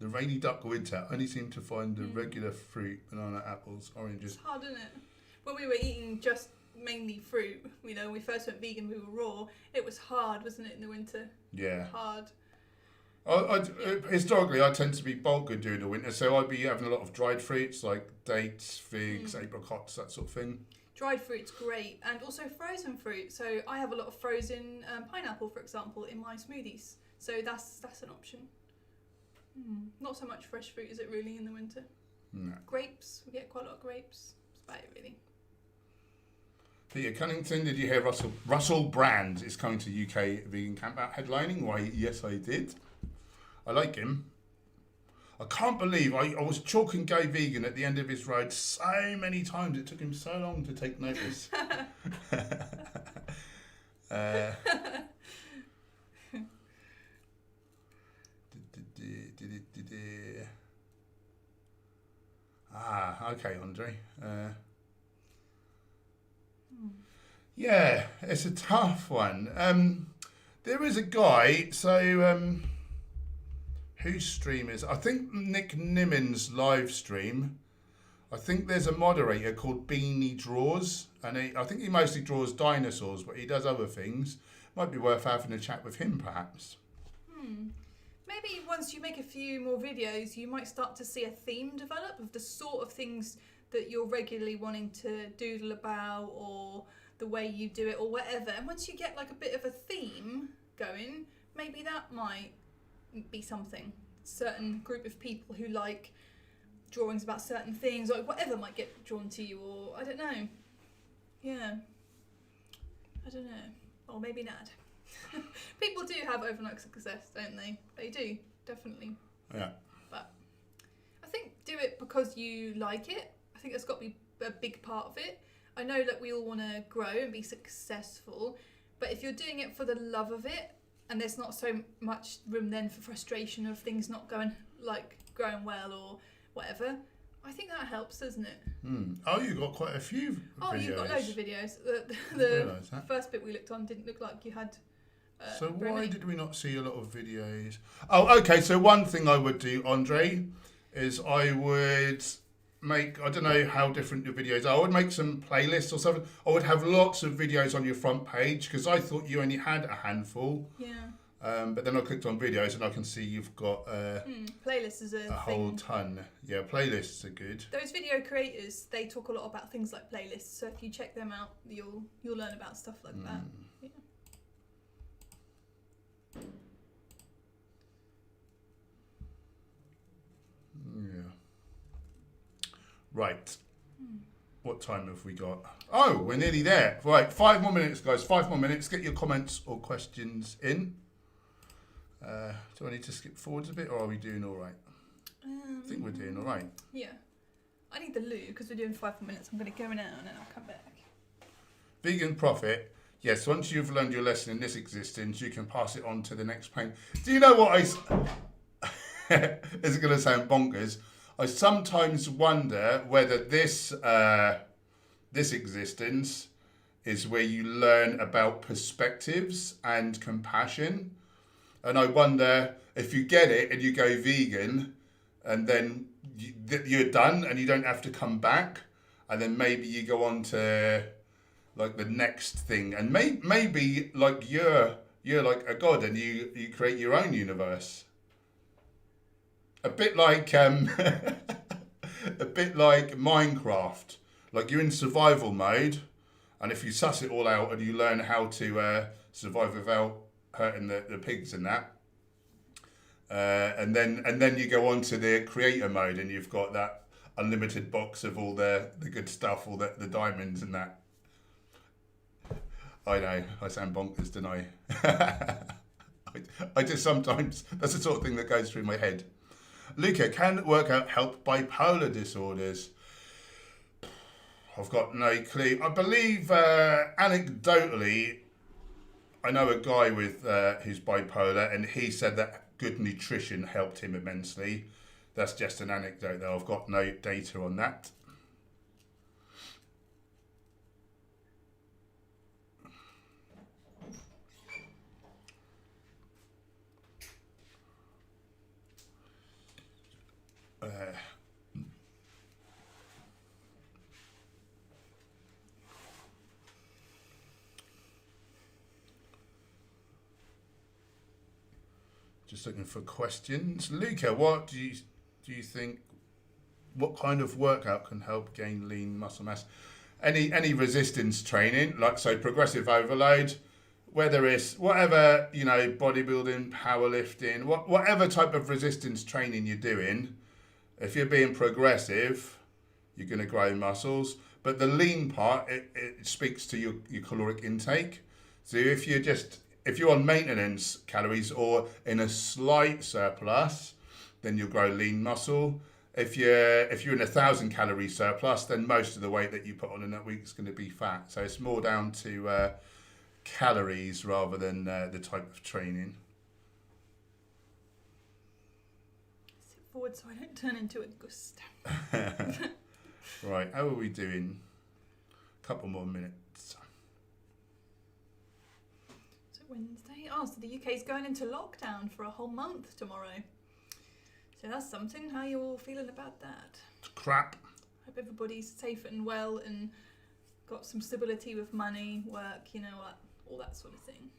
rainy dark winter? I only seem to find the regular fruit, banana, apples, oranges. It's hard, isn't it? When we were eating just mainly fruit, you know, when we first went vegan, we were raw. It was hard, wasn't it, in the winter? Yeah. Hard. Historically, I tend to be bulky during the winter, so I'd be having a lot of dried fruits like dates, figs, apricots, that sort of thing. Dried fruit's great, and also frozen fruit. So I have a lot of frozen pineapple, for example, in my smoothies. So that's an option. Not so much fresh fruit, is it really, in the winter? No. Grapes, we get quite a lot of grapes. That's about it, really. Peter Cunnington, did you hear Russell Brand is coming to UK Vegan Campout headlining? Why, yes, I did. I like him. I can't believe I was chalking Go Vegan at the end of his ride so many times. It took him so long to take notice. Okay, Andre. Yeah, it's a tough one. There is a guy, so whose stream is? I think Nick Nimmin's live stream. I think there's a moderator called Beanie Draws, and I think he mostly draws dinosaurs, but he does other things. Might be worth having a chat with him, perhaps. Maybe once you make a few more videos, you might start to see a theme develop of the sort of things that you're regularly wanting to doodle about, or the way you do it, or whatever. And once you get like a bit of a theme going, maybe that might be something. Certain group of people who like drawings about certain things, or whatever might get drawn to you, or I don't know. Yeah. I don't know. Or maybe not. People do have overnight success, don't they? They do, definitely. Yeah. But I think do it because you like it. I think that's got to be a big part of it. I know that we all want to grow and be successful, but if you're doing it for the love of it, and there's not so much room then for frustration of things not going well or whatever, I think that helps, doesn't it? Oh, you got quite a few videos. Oh, you've got loads of videos. The first bit we looked on didn't look like you had. So why did we not see a lot of videos? Oh, okay. So one thing I would do, Andre, is I would make, I don't know how different your videos are. I would make some playlists or something. I would have lots of videos on your front page, because I thought you only had a handful. Yeah. But then I clicked on videos and I can see you've got playlists is a whole ton. Yeah, playlists are good. Those video creators, they talk a lot about things like playlists. So if you check them out, you'll learn about stuff like that. Yeah. Yeah. Right. What time have we got? Oh, we're nearly there. Right, 5 more minutes, guys. 5 more minutes. Get your comments or questions in. Do I need to skip forwards a bit, or are we doing all right? I think we're doing all right. Yeah. I need the loo because we're doing 5 more minutes. I'm going to go now and then I'll come back. Vegan profit. Yes, once you've learned your lesson in this existence, you can pass it on to the next plane. Do you know what it's going to sound bonkers. I sometimes wonder whether this existence is where you learn about perspectives and compassion. And I wonder if you get it and you go vegan, and then you're done and you don't have to come back, and then maybe you go on to like the next thing, and maybe like you're like a god and you create your own universe. A bit like Minecraft. Like you're in survival mode, and if you suss it all out and you learn how to survive without hurting the pigs and that, and then you go on to the creator mode, and you've got that unlimited box of all the good stuff, all the diamonds and that. I know, I sound bonkers, don't I? I just sometimes, that's the sort of thing that goes through my head. Luca, can workout help bipolar disorders? I've got no clue. I believe anecdotally, I know a guy with who's bipolar, and he said that good nutrition helped him immensely. That's just an anecdote though. I've got no data on that. Just looking for questions. Luca, what do you think? What kind of workout can help gain lean muscle mass? Any resistance training, like so progressive overload, whether it's whatever, bodybuilding, powerlifting, whatever type of resistance training you're doing. If you're being progressive, you're going to grow muscles. But the lean part, it speaks to your caloric intake. So if you're just if you're on maintenance calories or in a slight surplus, then you'll grow lean muscle. If you're in 1,000 calorie surplus, then most of the weight that you put on in that week is going to be fat. So it's more down to calories rather than the type of training. Sit forward so I don't turn into a gust. Right, how are we doing? A couple more minutes. So Wednesday. Oh, so the UK's going into lockdown for a whole month tomorrow. So that's something. How are you all feeling about that? It's crap. Hope everybody's safe and well and got some stability with money, work, you know, all that sort of thing.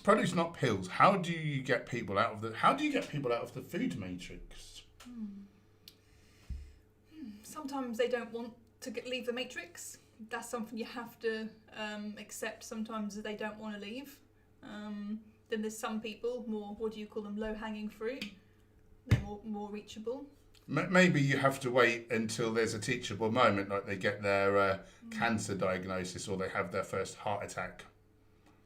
Produce not pills. How do you get people out of the food matrix? Sometimes they don't want to leave the matrix. That's something you have to accept. Sometimes they don't want to leave. Then there's some people, more, what do you call them, low-hanging fruit. They're more reachable. Maybe you have to wait until there's a teachable moment, like they get their cancer diagnosis or they have their first heart attack.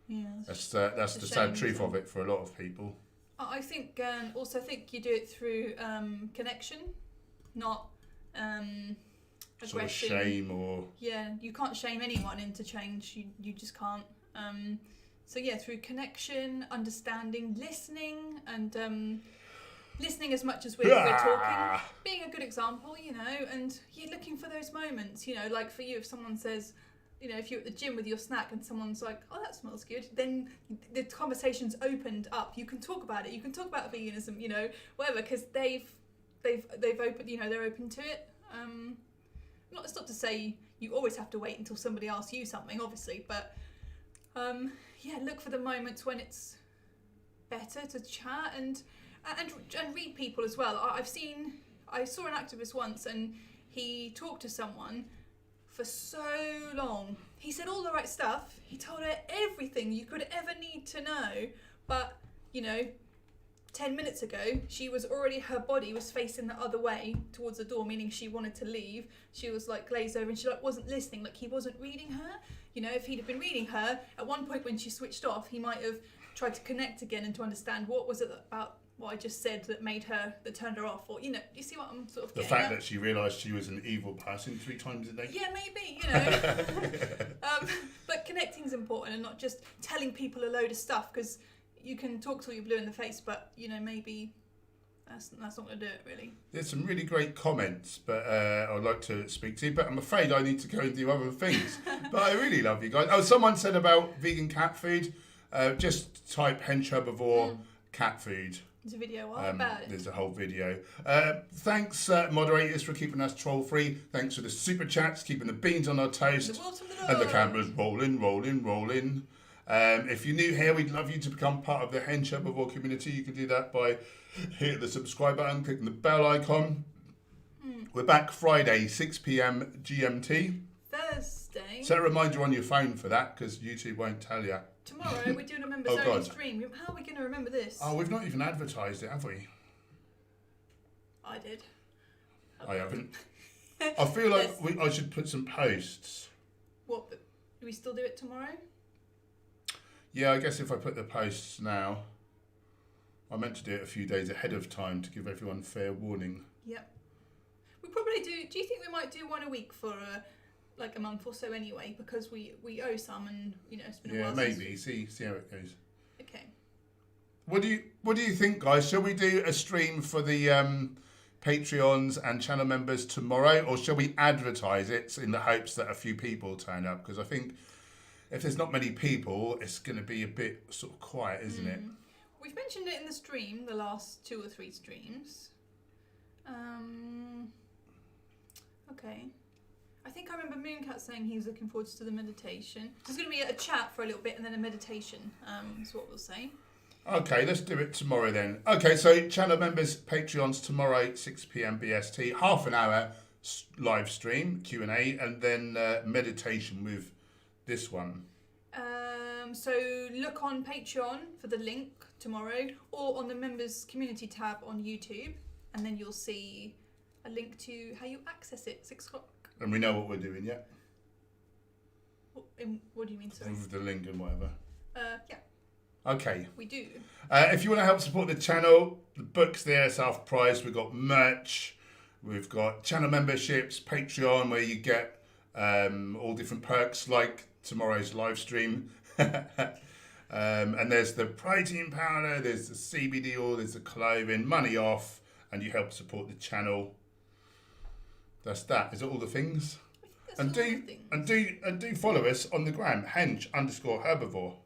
Yeah, that's the sad truth of it for a lot of people. I think, also I think you do it through connection, not aggression. Sort of shame or... Yeah, you can't shame anyone into change. You just can't. So yeah, through connection, understanding, listening, and listening as much as we're talking, being a good example, you know, and you're looking for those moments, you know, like for you, if someone says, you know, if you're at the gym with your snack and someone's like, oh, that smells good, then the conversation's opened up. You can talk about it. You can talk about veganism, you know, whatever, because they've opened, you know, they're open to it. It's not to say you always have to wait until somebody asks you something, obviously, but yeah, look for the moments when it's better to chat and read people as well. I saw an activist once and he talked to someone for so long. He said all the right stuff. He told her everything you could ever need to know. But, you know, 10 minutes ago, her body was facing the other way towards the door, meaning she wanted to leave. She was like glazed over and she wasn't listening, like he wasn't reading her. You know, if he'd have been reading her, at one point when she switched off, he might have tried to connect again and to understand what was it about what I just said that turned her off, or, you know, you see what I'm sort of getting The fact at? that she realised she was an evil person 3 times a day? Yeah, maybe, you know. But connecting's important and not just telling people a load of stuff, because you can talk till you're blue in the face, but, you know, maybe that's not going to do it, really. There's some really great comments, but I'd like to speak to you, but I'm afraid I need to go and do other things. But I really love you guys. Oh, someone said about vegan cat food. Just type Hench Herbivore cat food. There's a video all about it. There's a whole video. Thanks, moderators, for keeping us troll-free. Thanks for the super chats, keeping the beans on our toast. And the camera's rolling. If you're new here, we'd love you to become part of the Hench Herbivore community. You can do that by hitting the subscribe button, clicking the bell icon. We're back Friday, 6 p.m. GMT. Thursday. Set a reminder on your phone for that, because YouTube won't tell you. Tomorrow we're doing a members only stream. How are we going to remember this? Oh, we've not even advertised it, have we? I did. I haven't. I feel like I should put some posts. What? But do we still do it tomorrow? Yeah, I guess if I put the posts now, I meant to do it a few days ahead of time to give everyone fair warning. Yep. We probably do. Do you think we might do one a week for like a month or so anyway? Because we owe some, and you know it's been a while. Yeah, maybe. See how it goes. Okay. What do you think, guys? Shall we do a stream for the Patreons and channel members tomorrow, or shall we advertise it in the hopes that a few people turn up? Because I think if there's not many people, it's going to be a bit sort of quiet, isn't it? We've mentioned it in the stream, the last 2 or 3 streams. Okay. I think I remember Mooncat saying he was looking forward to the meditation. There's going to be a chat for a little bit and then a meditation, is what we'll say. Okay, let's do it tomorrow then. Okay, so channel members, Patreons tomorrow, 6 p.m. BST, half an hour live stream, Q&A, and then meditation with this one. So look on Patreon for the link tomorrow, or on the members community tab on YouTube, and then you'll see a link to how you access it, 6 o'clock. And we know what we're doing, yeah? What do you mean, sorry? With the link and whatever. Yeah, Okay. we do. If you want to help support the channel, the book's there, it's half price. We've got merch. We've got channel memberships, Patreon, where you get all different perks like tomorrow's live stream. And there's the protein powder, there's the CBD oil, there's the clothing, money off, and you help support the channel. That's that. Is it all the things? And do follow us on the gram, Hench_Herbivore.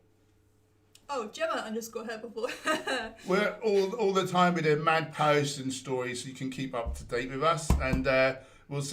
Oh, Gemma_Herbivore. We're all the time with mad posts and stories, so you can keep up to date with us, and we'll see